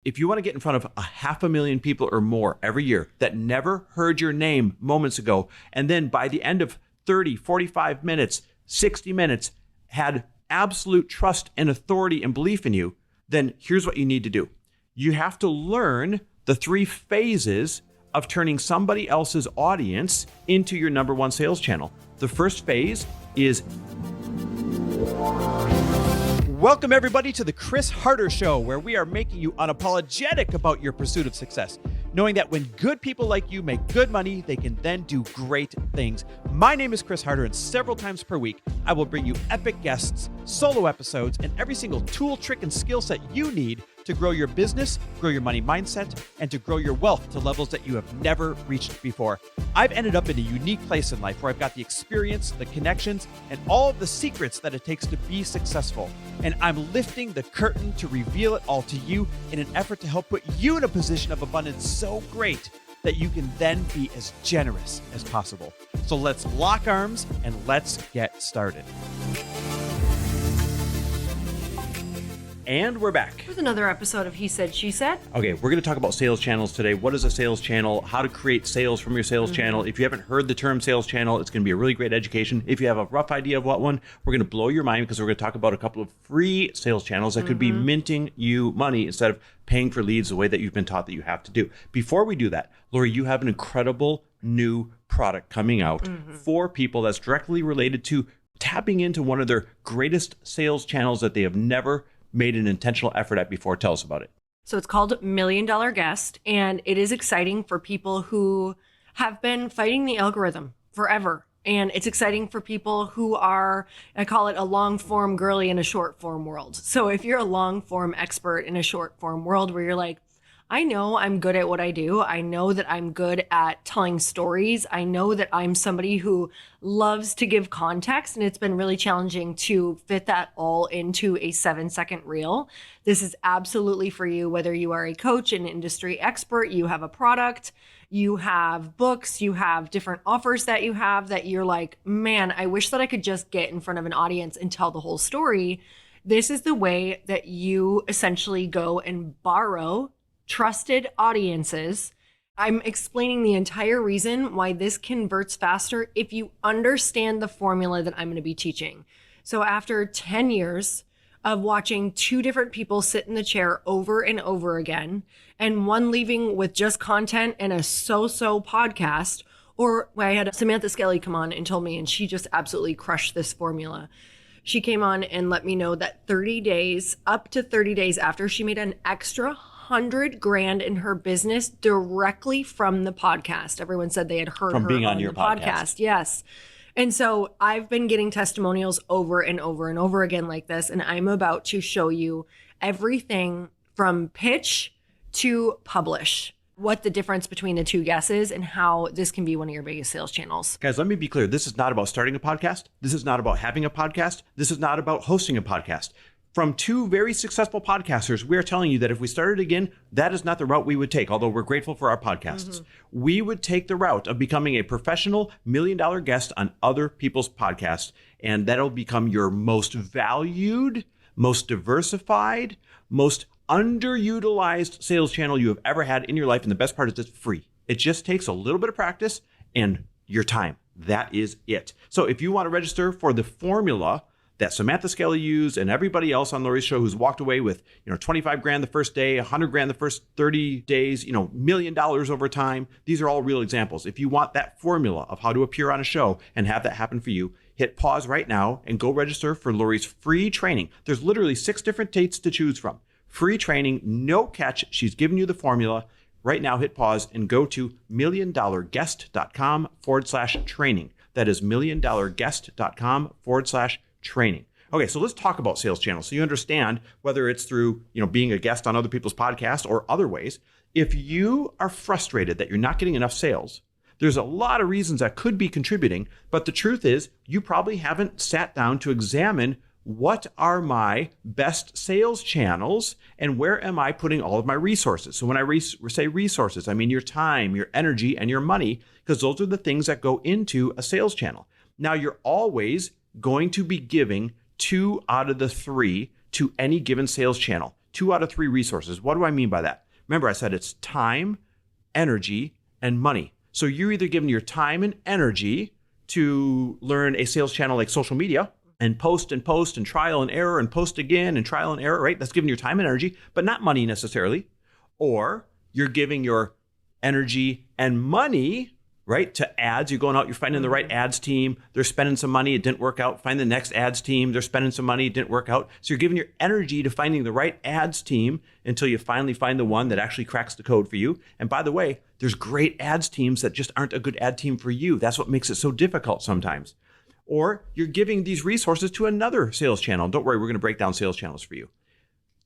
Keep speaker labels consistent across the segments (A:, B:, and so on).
A: If you want to get in front of 500,000 people or more every year that never heard your name moments ago, and then by the end of 30, 45 minutes, 60 minutes, had absolute trust and authority and belief in you, then here's what you need to do. You have to learn the 3 phases of turning somebody else's audience into your number one sales channel. The first phase is...
B: Welcome, everybody, to the Chris Harder Show, where we are making you unapologetic about your pursuit of success, knowing that when good people like you make good money, they can then do great things. My name is Chris Harder, and several times per week, I will bring you epic guests, solo episodes, and every single tool, trick, and skill set you need to grow your business, grow your money mindset, and to grow your wealth to levels that you have never reached before. I've ended up in a unique place in life where I've got the experience, the connections, and all of the secrets that it takes to be successful. And I'm lifting the curtain to reveal it all to you in an effort to help put you in a position of abundance so great that you can then be as generous as possible. So let's lock arms and let's get started.
A: And we're back
C: with another episode of He Said, She Said.
A: Okay, we're going to talk about sales channels today. What is a sales channel? How to create sales from your sales channel. If you haven't heard the term sales channel, it's going to be a really great education. If you have a rough idea of what one, we're going to blow your mind because we're going to talk about a couple of free sales channels that could be minting you money instead of paying for leads the way that you've been taught that you have to do. Before we do that, Lori, you have an incredible new product coming out for people that's directly related to tapping into one of their greatest sales channels that they have never made an intentional effort at before. Tell us about it.
C: So it's called $1 Million Guest, and it is exciting for people who have been fighting the algorithm forever. And it's exciting for people who are, I call it a long form girly in a short form world. So if you're a long form expert in a short form world where you're like, I know I'm good at what I do. I know that I'm good at telling stories. I know that I'm somebody who loves to give context, and it's been really challenging to fit that all into a 7-second reel. This is absolutely for you, whether you are a coach, an industry expert, you have a product, you have books, you have different offers that you have that you're like, man, I wish that I could just get in front of an audience and tell the whole story. This is the way that you essentially go and borrow trusted audiences. I'm explaining the entire reason why this converts faster if you understand the formula that I'm going to be teaching. So after 10 years of watching 2 different people sit in the chair over and over again, and one leaving with just content and a so-so podcast, or I had Samantha Skelly come on and told me, and she just absolutely crushed this formula. She came on and let me know that 30 days, up to 30 days after she made an extra $100,000 in her business directly from the podcast. Everyone said they had heard
A: from
C: her
A: being on
C: the
A: your podcast.
C: Yes. And so I've been getting testimonials over and over and over again like this. And I'm about to show you everything from pitch to publish, what the difference between the 2 guesses and how this can be one of your biggest sales channels.
A: Guys, let me be clear. This is not about starting a podcast. This is not about having a podcast. This is not about hosting a podcast. From 2 very successful podcasters, we are telling you that if we started again, that is not the route we would take, although we're grateful for our podcasts. We would take the route of becoming a professional $1 million guest on other people's podcasts, and that'll become your most valued, most diversified, most underutilized sales channel you have ever had in your life. And the best part is it's free. It just takes a little bit of practice and your time. That is it. So if you want to register for the formula that Samantha Skelly used and everybody else on Lori's show who's walked away with, $25,000 the first day, $100,000 the first 30 days, $1 million over time. These are all real examples. If you want that formula of how to appear on a show and have that happen for you, hit pause right now and go register for Lori's free training. There's literally 6 different dates to choose from. Free training, no catch. She's given you the formula. Right now, hit pause and go to milliondollarguest.com/training. That is milliondollarguest.com/training. Okay, so let's talk about sales channels so you understand whether it's through, being a guest on other people's podcasts or other ways. If you are frustrated that you're not getting enough sales, there's a lot of reasons that could be contributing, but the truth is you probably haven't sat down to examine what are my best sales channels and where am I putting all of my resources? So when I say resources, I mean your time, your energy, and your money, because those are the things that go into a sales channel. Now, you're always going to be giving 2 out of the 3 to any given sales channel. 2 out of 3 resources. What do I mean by that? Remember, I said it's time, energy, and money. So you're either giving your time and energy to learn a sales channel like social media and post and trial and error and post again and trial and error, right? That's giving your time and energy, but not money necessarily. Or you're giving your energy and money, right, to ads. You're going out, you're finding the right ads team. They're spending some money. It didn't work out. Find the next ads team. They're spending some money. It didn't work out. So you're giving your energy to finding the right ads team until you finally find the one that actually cracks the code for you. And by the way, there's great ads teams that just aren't a good ad team for you. That's what makes it so difficult sometimes. Or you're giving these resources to another sales channel. Don't worry, we're going to break down sales channels for you.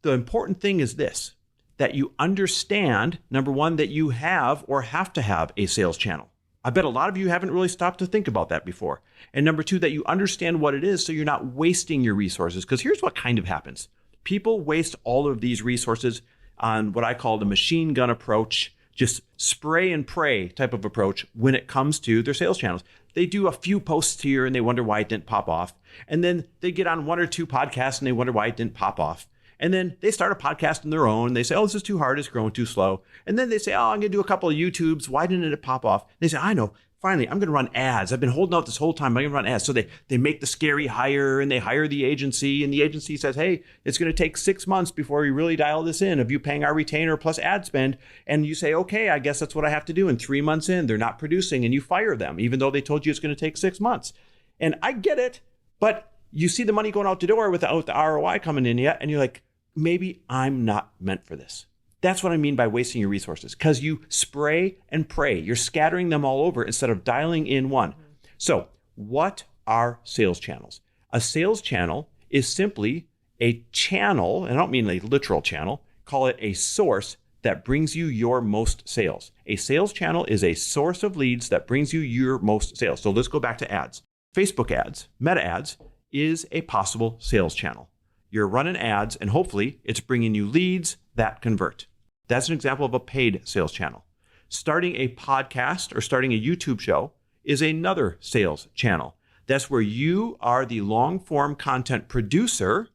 A: The important thing is this, that you understand, number one, that you have or have to have a sales channel. I bet a lot of you haven't really stopped to think about that before. And number two, that you understand what it is so you're not wasting your resources. Because here's what kind of happens. People waste all of these resources on what I call the machine gun approach, just spray and pray type of approach when it comes to their sales channels. They do a few posts here and they wonder why it didn't pop off. And then they get on 1 or 2 podcasts and they wonder why it didn't pop off. And then they start a podcast on their own. They say, oh, this is too hard. It's growing too slow. And then they say, oh, I'm going to do a couple of YouTubes. Why didn't it pop off? They say, I know. Finally, I'm going to run ads. I've been holding out this whole time. I'm going to run ads. So they make the scary hire and they hire the agency. And the agency says, hey, it's going to take 6 months before we really dial this in of you paying our retainer plus ad spend. And you say, okay, I guess that's what I have to do. And 3 months in, they're not producing and you fire them, even though they told you it's going to take 6 months. And I get it. But you see the money going out the door without the ROI coming in yet. And you're like, maybe I'm not meant for this. That's what I mean by wasting your resources, because you spray and pray. You're scattering them all over instead of dialing in one. So what are sales channels? A sales channel is simply a channel, and I don't mean a literal channel, call it a source that brings you your most sales. A sales channel is a source of leads that brings you your most sales. So let's go back to ads. Facebook ads, Meta ads, is a possible sales channel. You're running ads and hopefully it's bringing you leads that convert. That's an example of a paid sales channel. Starting a podcast or starting a YouTube show is another sales channel. That's where you are the long form content producer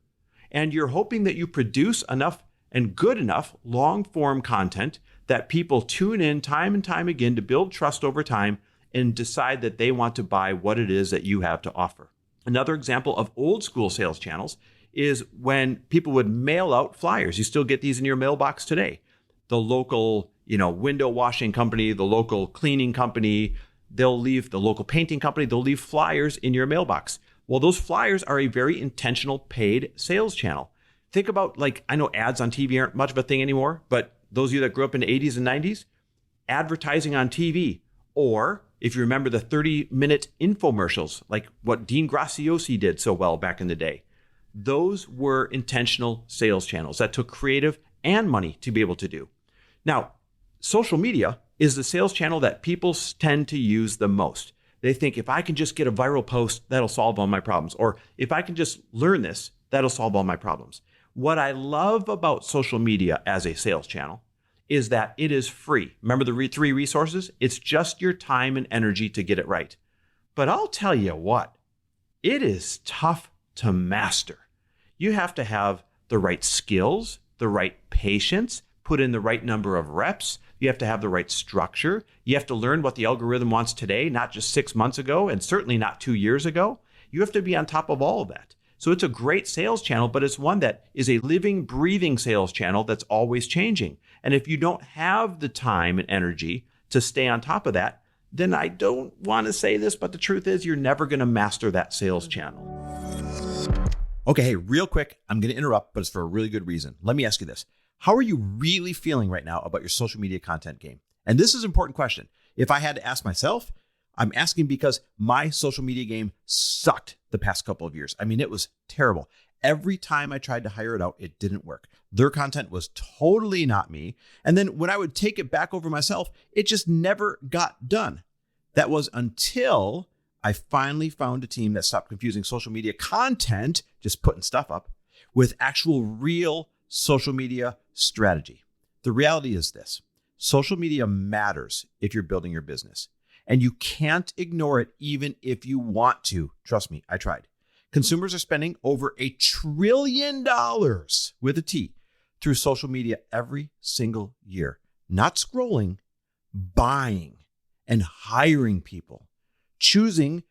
A: and you're hoping that you produce enough and good enough long form content that people tune in time and time again to build trust over time and decide that they want to buy what it is that you have to offer. Another example of old school sales channels is when people would mail out flyers. You still get these in your mailbox today. The local, window washing company, the local cleaning company, they'll leave the local painting company, they'll leave flyers in your mailbox. Well, those flyers are a very intentional paid sales channel. Think about, I know ads on TV aren't much of a thing anymore, but those of you that grew up in the 80s and 90s, advertising on TV, or if you remember the 30-minute infomercials, like what Dean Graziosi did so well back in the day, those were intentional sales channels that took creative and money to be able to do. Now, social media is the sales channel that people tend to use the most. They think if I can just get a viral post, that'll solve all my problems. Or if I can just learn this, that'll solve all my problems. What I love about social media as a sales channel is that it is free. Remember the 3 resources? It's just your time and energy to get it right. But I'll tell you what, it is tough to master. You have to have the right skills, the right patience, put in the right number of reps. You have to have the right structure. You have to learn what the algorithm wants today, not just 6 months ago, and certainly not 2 years ago. You have to be on top of all of that. So it's a great sales channel, but it's one that is a living, breathing sales channel that's always changing. And if you don't have the time and energy to stay on top of that, then I don't want to say this, but the truth is you're never going to master that sales channel.
B: Okay, hey, real quick, I'm going to interrupt, but it's for a really good reason. Let me ask you this. How are you really feeling right now about your social media content game? And this is an important question. If I had to ask myself, I'm asking because my social media game sucked the past couple of years. I mean, it was terrible. Every time I tried to hire it out, it didn't work. Their content was totally not me. And then when I would take it back over myself, it just never got done. That was until I finally found a team that stopped confusing social media content, just putting stuff up, with actual real social media strategy. The reality is this: social media matters if you're building your business, and you can't ignore it even if you want to. Trust me, I tried. Consumers are spending over $1 trillion with a T
A: through social media every single year. Not scrolling, buying and hiring people, choosing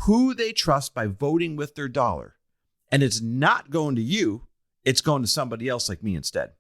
A: who they trust by voting with their dollar. And it's not going to you, it's going to somebody else like me instead.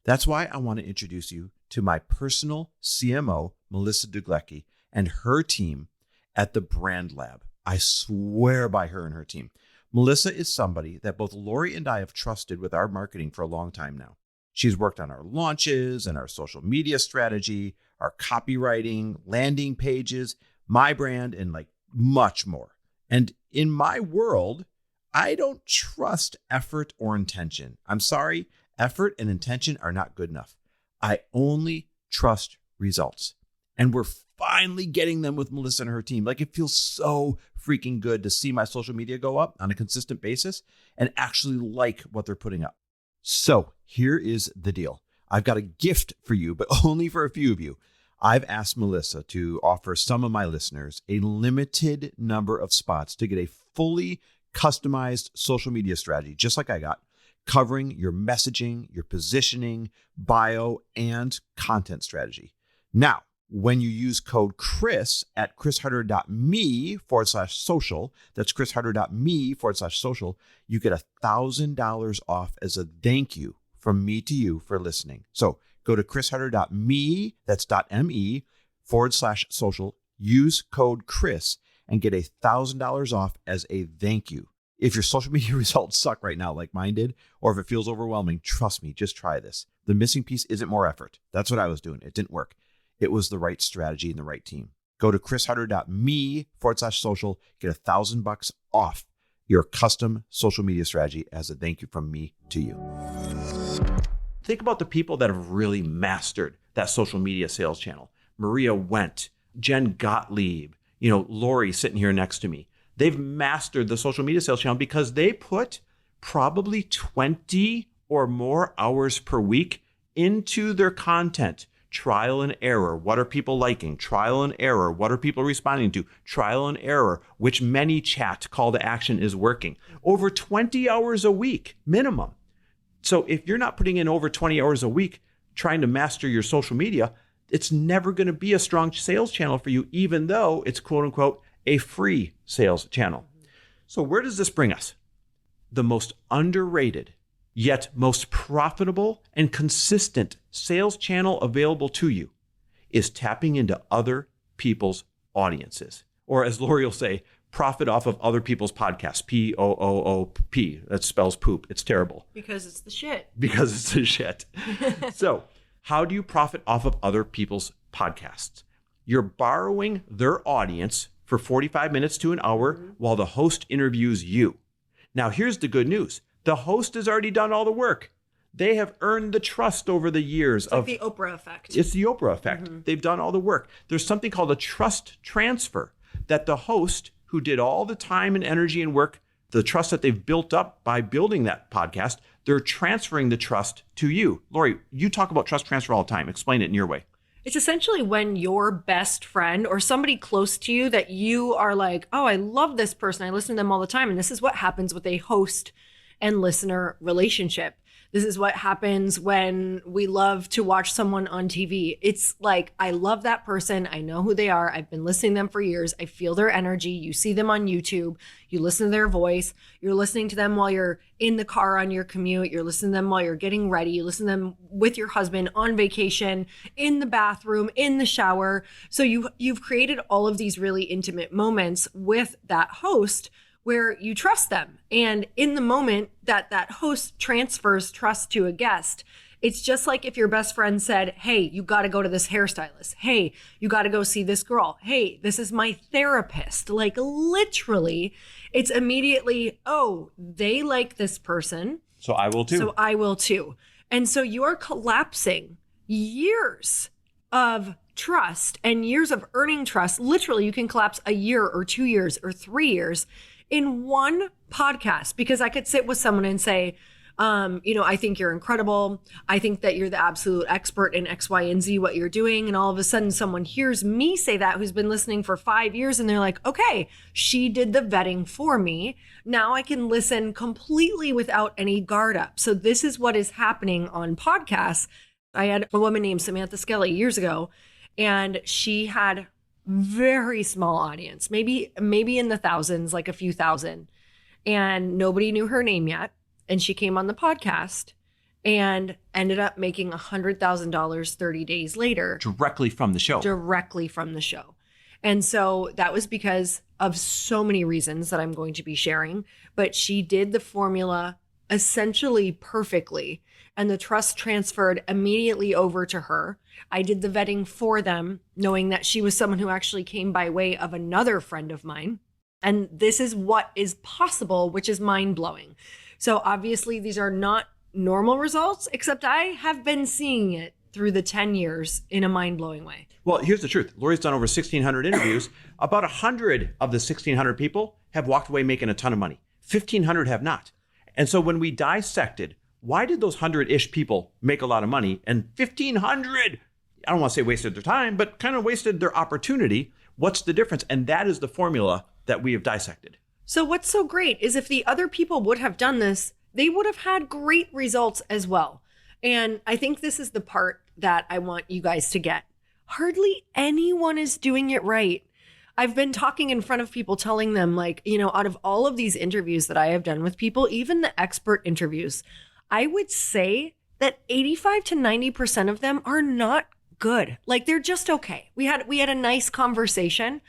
A: That's why I want to introduce you to my personal CMO, Melissa Duglecki, and her team at the Brand Lab. I swear by her and her team. Melissa is somebody that both Lori and I have trusted with our marketing for a long time now. She's worked on our launches and our social media strategy, our copywriting, landing pages, my brand, and like much more. And in my world, I don't trust effort or intention. I'm sorry, effort and intention are not good enough. I only trust results. And we're finally getting them with Melissa and her team. Like, it feels so freaking good to see my social media go up on a consistent basis and actually like what they're putting up. So here is the deal. I've got a gift for you, but only for a few of you. I've asked Melissa to offer some of my listeners a limited number of spots to get a fully customized social media strategy, just like I got, covering your messaging, your positioning, bio, and content strategy. Now, when you use code Chris at chrisharder.me/social, that's chrisharder.me/social, you get $1,000 off as a thank you from me to you for listening. So go to chrisharder.me, that's .me/social, use code Chris and get $1,000 off as a thank you. If your social media results suck right now, like mine did, or if it feels overwhelming, trust me, just try this. The missing piece isn't more effort. That's what I was doing. It didn't work. It was the right strategy and the right team. Go to chrisharder.me/social, get $1,000 off your custom social media strategy as a thank you from me to you. Think about the people that have really mastered that social media sales channel. Maria Wendt, Jen Gottlieb, Lori sitting here next to me. They've mastered the social media sales channel because they put probably 20 or more hours per week into their content. Trial and error. What are people liking? Trial and error. What are people responding to? Trial and error. Which ManyChat call to action is working? Over 20 hours a week minimum. So if you're not putting in over 20 hours a week trying to master your social media, it's never going to be a strong sales channel for you, even though it's quote unquote a free sales channel. So where does this bring us? The most underrated, yet most profitable and consistent sales channel available to you is tapping into other people's audiences. Or as Lori will say, profit off of other people's podcasts. P-O-O-O-P. That spells poop. It's terrible.
C: Because it's the shit.
A: Because it's the shit. So how do you profit off of other people's podcasts? You're borrowing their audience for 45 minutes to an hour while the host interviews you. Now, here's the good news. The host has already done all the work. They have earned the trust over the years.
C: It's like the Oprah effect.
A: It's the Oprah effect. They've done all the work. There's something called a trust transfer that the host who did all the time and energy and work, the trust that they've built up by building that podcast, they're transferring the trust to you. Lori, you talk about trust transfer all the time. Explain it in your way.
C: It's essentially when your best friend or somebody close to you that you are like, oh, I love this person. I listen to them all the time. And this is what happens with a host and listener relationship. This is what happens when we love to watch someone on TV. It's like, I love that person. I know who they are. I've been listening to them for years. I feel their energy. You see them on YouTube. You listen to their voice. You're listening to them while you're in the car on your commute. You're listening to them while you're getting ready. You listen to them with your husband on vacation, in the bathroom, in the shower. So you've created all of these really intimate moments with that host where you trust them. And in the moment that host transfers trust to a guest, it's just like if your best friend said, hey, you got to go to this hairstylist. Hey, you got to go see this girl. Hey, this is my therapist. Like literally, it's immediately, oh, they like this person.
A: So I will too.
C: So I will too. And so you're collapsing years of trust and years of earning trust. Literally, you can collapse a year or 2 years or 3 years in one podcast, because I could sit with someone and say, I think you're incredible. I think that you're the absolute expert in X, Y, and Z, what you're doing. And all of a sudden someone hears me say that who's been listening for 5 years and they're like, okay, she did the vetting for me. Now I can listen completely without any guard up. So this is what is happening on podcasts. I had a woman named Samantha Skelly years ago, and she had very small audience, maybe in the thousands, like a few thousand, and nobody knew her name yet. And she came on the podcast and ended up making $100,000 30 days later.
A: Directly from the show.
C: Directly from the show. And so that was because of so many reasons that I'm going to be sharing. But she did the formula essentially perfectly. And the trust transferred immediately over to her. I did the vetting for them, knowing that she was someone who actually came by way of another friend of mine. And this is what is possible, which is mind-blowing. So obviously these are not normal results, except I have been seeing it through the 10 years in a mind-blowing way.
A: Well, here's the truth. Lori's done over 1,600 interviews. About 100 of the 1,600 people have walked away making a ton of money. 1,500 have not. And so when we dissected, why did those 100-ish people make a lot of money and 1,500, I don't want to say wasted their time, but kind of wasted their opportunity? What's the difference? And that is the formula that we have dissected.
C: So what's so great is if the other people would have done this, they would have had great results as well. And I think this is the part that I want you guys to get. Hardly anyone is doing it right. I've been talking in front of people, telling them, like, out of all of these interviews that I have done with people, even the expert interviews, I would say that 85 to 90% of them are not good. Like, they're just okay. We had a nice conversation.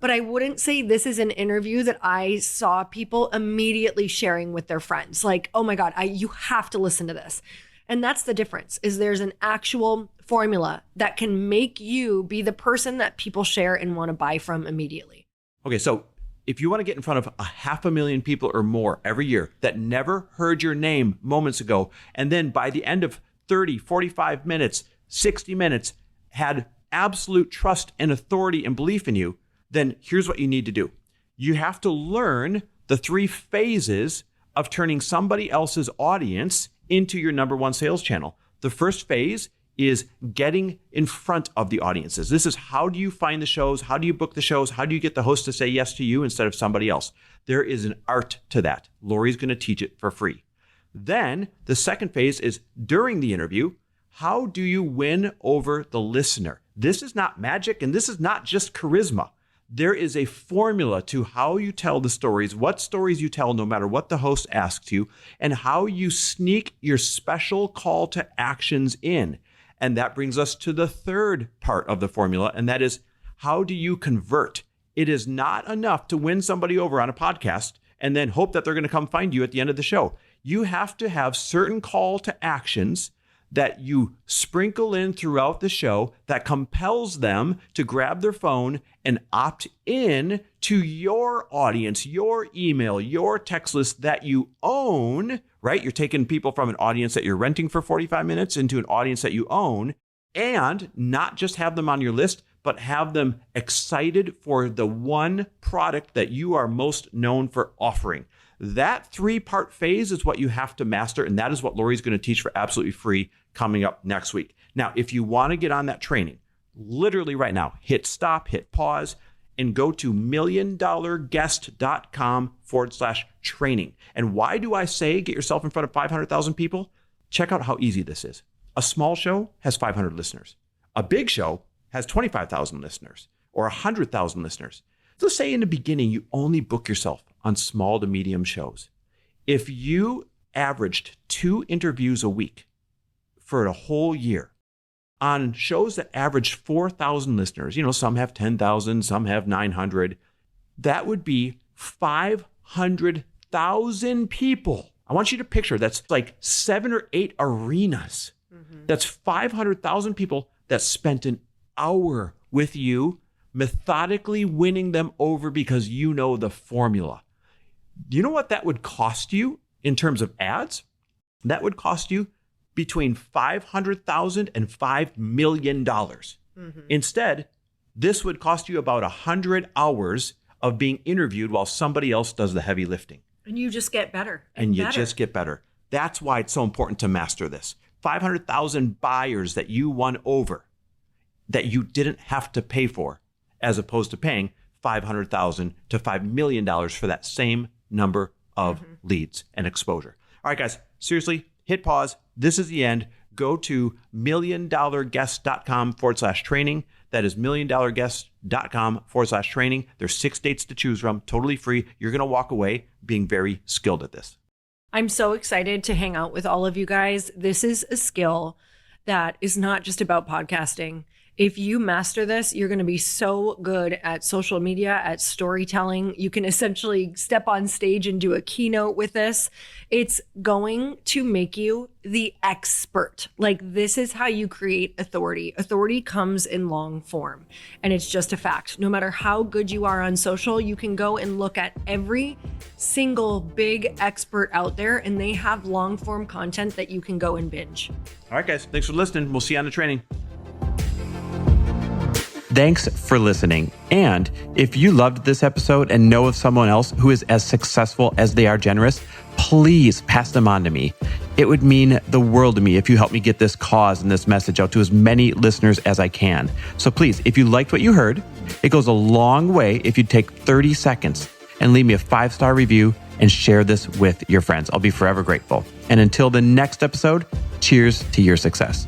C: But I wouldn't say this is an interview that I saw people immediately sharing with their friends. Like, oh my God, you have to listen to this. And that's the difference, is there's an actual formula that can make you be the person that people share and want to buy from immediately.
A: Okay, so if you want to get in front of 500,000 people or more every year that never heard your name moments ago, and then by the end of 30, 45 minutes, 60 minutes, had absolute trust and authority and belief in you, then here's what you need to do. You have to learn the 3 phases of turning somebody else's audience into your number one sales channel. The first phase is getting in front of the audiences. This is how do you find the shows? How do you book the shows? How do you get the host to say yes to you instead of somebody else? There is an art to that. Lori's going to teach it for free. Then the second phase is during the interview, how do you win over the listener? This is not magic, and this is not just charisma. There is a formula to how you tell the stories, what stories you tell no matter what the host asks you, and how you sneak your special call to actions in. And that brings us to the third part of the formula, and that is, how do you convert? It is not enough to win somebody over on a podcast and then hope that they're going to come find you at the end of the show. You have to have certain call to actions that you sprinkle in throughout the show that compels them to grab their phone and opt in to your audience, your email, your text list that you own, right? You're taking people from an audience that you're renting for 45 minutes into an audience that you own, and not just have them on your list, but have them excited for the one product that you are most known for offering. That 3-part phase is what you have to master, and that is what Lori's going to teach for absolutely free coming up next week. Now, if you want to get on that training, literally right now, hit stop, hit pause, and go to milliondollarguest.com/training. And why do I say get yourself in front of 500,000 people? Check out how easy this is. A small show has 500 listeners. A big show has 25,000 listeners or 100,000 listeners. So say in the beginning, you only book yourself on small to medium shows. If you averaged 2 interviews a week for a whole year on shows that average 4,000 listeners, some have 10,000, some have 900, that would be 500,000 people. I want you to picture that's like 7 or 8 arenas. Mm-hmm. That's 500,000 people that spent an hour with you, methodically winning them over because you know the formula. Do you know what that would cost you in terms of ads? That would cost you between $500,000 and $5 million. Mm-hmm. Instead, this would cost you about 100 hours of being interviewed while somebody else does the heavy lifting.
C: And you just get better.
A: And you just get better. That's why it's so important to master this. 500,000 buyers that you won over that you didn't have to pay for, as opposed to paying $500,000 to $5 million for that same number of leads and exposure. All right, guys, seriously, hit pause. This is the end. Go to milliondollarguest.com/training. That is milliondollarguest.com/training. There's 6 dates to choose from, totally free. You're going to walk away being very skilled at this.
C: I'm so excited to hang out with all of you guys. This is a skill that is not just about podcasting. If you master this, you're going to be so good at social media, at storytelling. You can essentially step on stage and do a keynote with this. It's going to make you the expert. Like, this is how you create authority. Authority comes in long form, and it's just a fact. No matter how good you are on social, you can go and look at every single big expert out there, and they have long form content that you can go and binge.
A: All right, guys, thanks for listening. We'll see you on the training.
B: Thanks for listening. And if you loved this episode and know of someone else who is as successful as they are generous, please pass them on to me. It would mean the world to me if you help me get this cause and this message out to as many listeners as I can. So please, if you liked what you heard, it goes a long way if you take 30 seconds and leave me a 5-star review and share this with your friends. I'll be forever grateful. And until the next episode, cheers to your success.